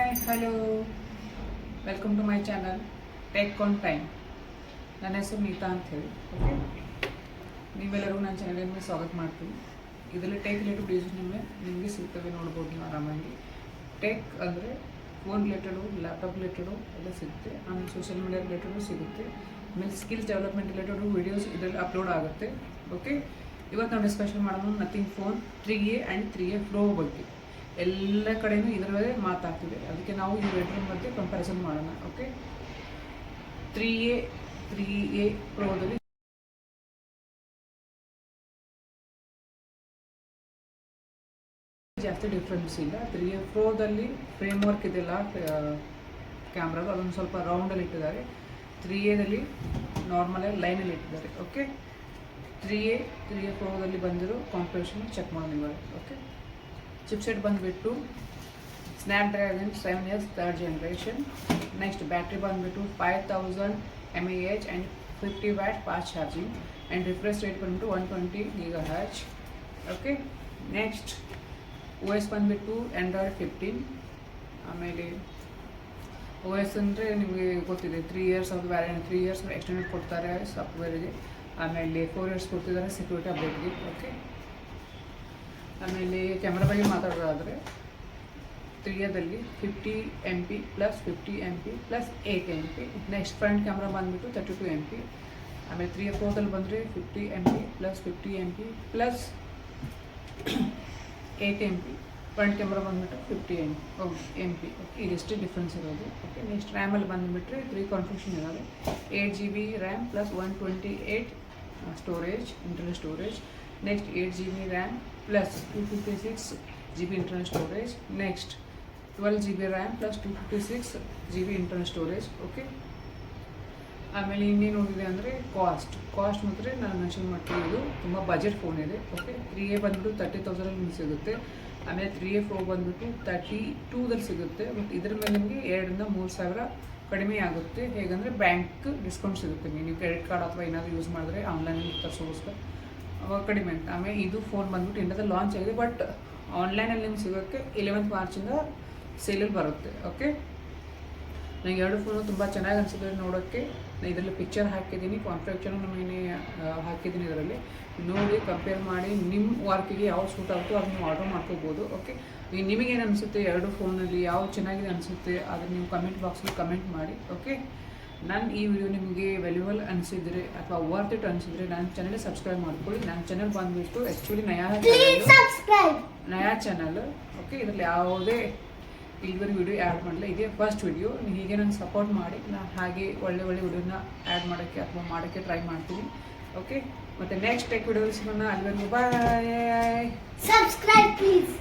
Hi hello welcome to my channel tech on time. ನನ್ನ ಹೆಸರು ನೀತಾ ಅಂತ ಹೇಳಿ. ಓಕೆ, ನೀವೆಲ್ಲರೂ ನನ್ನ ಚಾನಲಿಗೆ ಸ್ವಾಗತ ಮಾಡ್ತೀನಿ. ಇದರಲ್ಲಿ ಟೆಕ್ ರಿಲೇಟೆಡ್ ವಿಡಿಯೋಸ್ ನಿಮಗೆ ಸಿಗ್ತವೆ, ನೋಡ್ಬೋದು ನೀವು ಆರಾಮಾಗಿ. ಟೆಕ್ ಅಂದರೆ ಫೋನ್ ರಿಲೇಟೆಡು, ಲ್ಯಾಪ್ಟಾಪ್ ರಿಲೇಟೆಡು ಎಲ್ಲ ಸಿಗುತ್ತೆ. ಆಮೇಲೆ ಸೋಷಿಯಲ್ ಮೀಡಿಯಾ ರಿಲೇಟೆಡು ಸಿಗುತ್ತೆ. ಆಮೇಲೆ ಸ್ಕಿಲ್ಸ್ ಡೆವಲಪ್ಮೆಂಟ್ ರಿಲೇಟೆಡು ವೀಡಿಯೋಸ್ ಇದರಲ್ಲಿ ಅಪ್ಲೋಡ್ ಆಗುತ್ತೆ. ಓಕೆ, ಇವತ್ತು ನಾವು ಡಿಸ್ಕಷನ್ ಮಾಡೋದು nothing phone 3A and 3A Pro ಬಗ್ಗೆ. ಎಲ್ಲ ಕಡೆಯೂ ಇದರಲ್ಲೇ ಮಾತಾಡ್ತಿದೆ, ಅದಕ್ಕೆ ನಾವು ಈ ಎರಡರ ಮಧ್ಯೆ ಕಂಪ್ಯಾರಿಸನ್ ಮಾಡೋಣ. ಓಕೆ, 3A ಪ್ರೋದಲ್ಲಿ ಜಾಸ್ತಿ ಡಿಫ್ರೆನ್ಸ್ ಇಲ್ಲ. 3A ಪ್ರೋದಲ್ಲಿ ಫ್ರೇಮ್ ವರ್ಕ್ ಇದೆಲ್ಲ ಕ್ಯಾಮ್ರಾಗಳು ಅದೊಂದು ಸ್ವಲ್ಪ ರೌಂಡಲ್ಲಿ ಇಟ್ಟಿದ್ದಾರೆ. 3Aದಲ್ಲಿ ನಾರ್ಮಲಾಗಿ ಲೈನಲ್ಲಿ ಇಟ್ಟಿದ್ದಾರೆ. ಓಕೆ, 3A ಪ್ರೋದಲ್ಲಿ ಬಂದಿರೋ ಕಾಂಪಿಟೇಷನ್ ಚೆಕ್ ಮಾಡೋಣ ಇವಾಗ. ಓಕೆ, ಚಿಪ್ಸೆಟ್ ಬಂದುಬಿಟ್ಟು Snapdragon 7S 3rd generation. Next battery ಬಂದುಬಿಟ್ಟು 5000 mAh and 50 watt fast charging and refresh rate ಬಂದುಬಿಟ್ಟು 120 GHz. ಓಕೆ, ನೆಕ್ಸ್ಟ್ OS ಬಂದುಬಿಟ್ಟು Android 15. ಆಮೇಲೆ OS ಅಂದರೆ ನಿಮಗೆ ಗೊತ್ತಿದೆ, 3 years ಅವ್ರದ್ದು ವ್ಯಾರಂಟಿ, 3 years ಎಕ್ಸ್ಟೆಂಡೆಡ್ ಕೊಡ್ತಾರೆ ಸಾಫ್ಟ್ವೇರಿಗೆ. ಆಮೇಲೆ 4 years ಕೊಡ್ತಿದ್ದಾರೆ ಸೆಕ್ಯೂರಿಟಿ ಅಪ್ಡೇಟ್ಗೆ. ಓಕೆ, ಆಮೇಲೆ ಕ್ಯಾಮ್ರಾ ಬಗ್ಗೆ ಮಾತಾಡೋದಾದರೆ 3Aದಲ್ಲಿ 50 MP plus 50 MP plus 8 MP. Next front camera ಬಂದುಬಿಟ್ಟು 32 MP. ಆಮೇಲೆ 3A ಪ್ರೋದಲ್ಲಿ ಬಂದರೆ 50 MP plus 50 MP plus 8 MP. Front camera ಬಂದುಬಿಟ್ಟು 50 MP. ಓಕೆ, ಇದಿಷ್ಟೇ ಡಿಫ್ರೆನ್ಸ್ ಇರೋದು. ಓಕೆ, ನೆಕ್ಸ್ಟ್ ರ್ಯಾಮಲ್ಲಿ ಬಂದುಬಿಟ್ರೆ 3 ಕಾನ್ಫಿಗರೇಷನ್ ಇದ್ದಾವೆ. 8GB RAM plus 128 storage, internal storage. Next 8GB RAM plus 256GB internal storage. Next 12GB RAM plus 256GB internal storage. Okay, ಆಮೇಲೆ ಇನ್ನೇನು ನೋಡಿದೆ ಅಂದರೆ cost ಮಾತ್ರ ನಾನು ಮೆನ್ಷನ್ ಮಾಡ್ತೀನಿ, ಇದು ತುಂಬ ಬಜೆಟ್ ಫೋನ್ ಇದೆ. ಓಕೆ, 3A ಬಂದುಬಿಟ್ಟು 30,000 ಸಿಗುತ್ತೆ. ಆಮೇಲೆ 3A Pro ಬಂದುಬಿಟ್ಟು 32ದಲ್ಲಿ ಸಿಗುತ್ತೆ. ಬಟ್ ಇದ್ರ ಮೇಲೆ ನಿಮಗೆ 2,000 to 3,000 ಕಡಿಮೆ ಆಗುತ್ತೆ. ಹೇಗೆಂದರೆ ಬ್ಯಾಂಕ್ ಡಿಸ್ಕೌಂಟ್ ಸಿಗುತ್ತೆ. ನೀವು ಕ್ರೆಡಿಟ್ ಕಾರ್ಡ್ ಅಥವಾ ಏನಾದರೂ ಯೂಸ್ ಮಾಡಿದ್ರೆ ಆನ್ಲೈನಲ್ಲಿ ತರಿಸೋಗೋಸ್ಕರ ಅವಾಗ ಕಡಿಮೆ ಅಂತ. ಆಮೇಲೆ ಇದು ಫೋನ್ ಬಂದುಬಿಟ್ಟು ಇಂಡಿಯಾದಲ್ಲಿ ಲಾಂಚ್ ಆಗಿದೆ, ಬಟ್ ಆನ್ಲೈನಲ್ಲಿ ನಿಮ್ಗೆ ಸಿಗೋಕ್ಕೆ 11th ಮಾರ್ಚಿಂದ ಸೇಲಲ್ಲಿ ಬರುತ್ತೆ. ಓಕೆ, ನನಗೆ ಎರಡು ಫೋನು ತುಂಬ ಚೆನ್ನಾಗಿ ಅನಿಸಿದ್ರೆ ನೋಡೋಕ್ಕೆ. ನಾನು ಇದರಲ್ಲಿ ಪಿಕ್ಚರ್ ಹಾಕಿದ್ದೀನಿ, ಕಾನ್ಫಿಗರೇಷನ್ ನಮಗೆ ಹಾಕಿದ್ದೀನಿ. ಇದರಲ್ಲಿ ನೋಡಿ ಕಂಪೇರ್ ಮಾಡಿ ನಿಮ್ಮ ವರ್ಕಿಗೆ ಯಾವ್ದು ಸೂಟ್ ಆಗುತ್ತೋ ಅದನ್ನ ನೀವು ಆರ್ಡರ್ ಮಾಡ್ಕೋಬೋದು. ಓಕೆ, ನಿಮಗೇನು ಅನಿಸುತ್ತೆ ಎರಡು ಫೋನಲ್ಲಿ ಯಾವ್ದು ಚೆನ್ನಾಗಿದೆ ಅನಿಸುತ್ತೆ ಅದನ್ನು ನೀವು ಕಮೆಂಟ್ ಬಾಕ್ಸಲ್ಲಿ ಕಮೆಂಟ್ ಮಾಡಿ. ಓಕೆ, ನಾನು ಈ ವಿಡಿಯೋ ನಿಮಗೆ ವ್ಯಾಲ್ಯೂಬಲ್ ಅನಿಸಿದರೆ ಅಥವಾ ವರ್ತ್ ಇಟ್ ಅನಿಸಿದರೆ ನನ್ನ ಚಾನಲ್ ಸಬ್ಸ್ಕ್ರೈಬ್ ಮಾಡ್ಕೊಳ್ಳಿ. ನನ್ನ ಚಾನಲ್ ಬಂದುಬಿಟ್ಟು ಆ್ಯಕ್ಚುಲಿ ನಯಾ ಚಾನಲ್. ಓಕೆ, ಇದರಲ್ಲಿ ಯಾವುದೇ ಇಲ್ಲಿವರೆಗೆ ವಿಡಿಯೋ ಆ್ಯಡ್ ಮಾಡಲ್ಲ, ಇದೇ ಫಸ್ಟ್ ವಿಡಿಯೋ. ಹೀಗೆ ನಂಗೆ ಸಪೋರ್ಟ್ ಮಾಡಿ, ನಾನು ಹಾಗೆ ಒಳ್ಳೆ ವಿಡಿಯೋನ ಆ್ಯಡ್ ಮಾಡೋಕ್ಕೆ ಅಥವಾ ಮಾಡೋಕ್ಕೆ ಟ್ರೈ ಮಾಡ್ತೀನಿ. ಓಕೆ, ಮತ್ತು ನೆಕ್ಸ್ಟ್ ಟೆಕ್ ವಿಡಿಯೋ ಸಿಗೋಣ. ಅಲ್ಲಿವರೆಗೂ ಬಾಯ್. Subscribe please.